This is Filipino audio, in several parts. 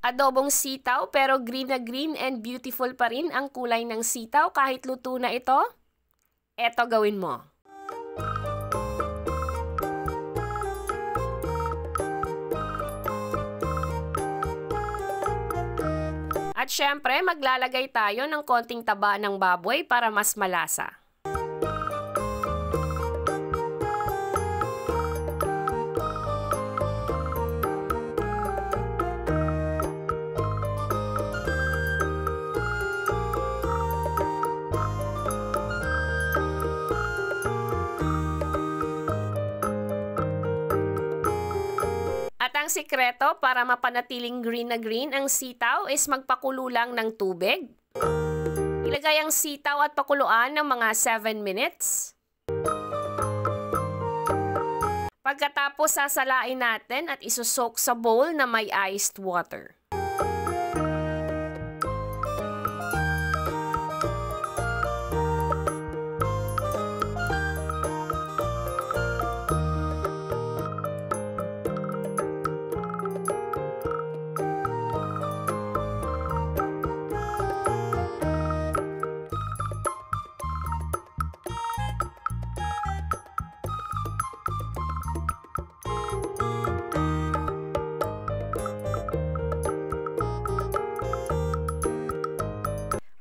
Adobong sitaw pero green na green and beautiful pa rin ang kulay ng sitaw kahit luto na ito? Eto gawin mo. At syempre, maglalagay tayo ng konting taba ng baboy para mas malasa. At ang sikreto para mapanatiling green na green ang sitaw is magpakulo lang ng tubig. Ilagay ang sitaw at pakuluan ng mga 7 minutes. Pagkatapos sasalain natin at isusok sa bowl na may iced water.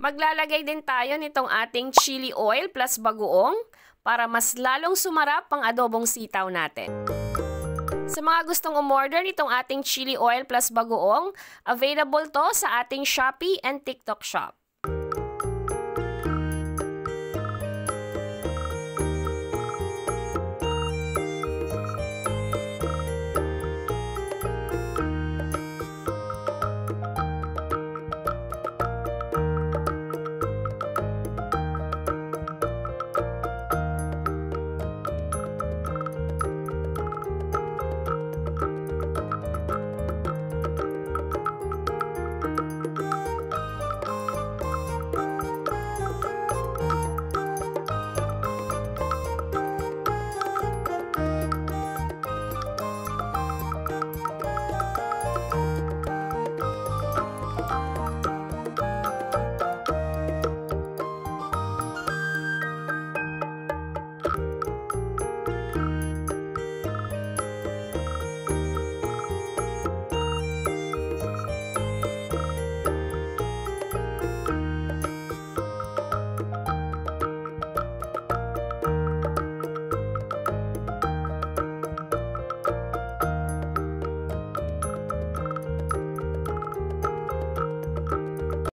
Maglalagay din tayo nitong ating chili oil plus bagoong para mas lalong sumarap ang adobong sitaw natin. Sa mga gustong umorder nitong ating chili oil plus bagoong, available to sa ating Shopee and TikTok shop.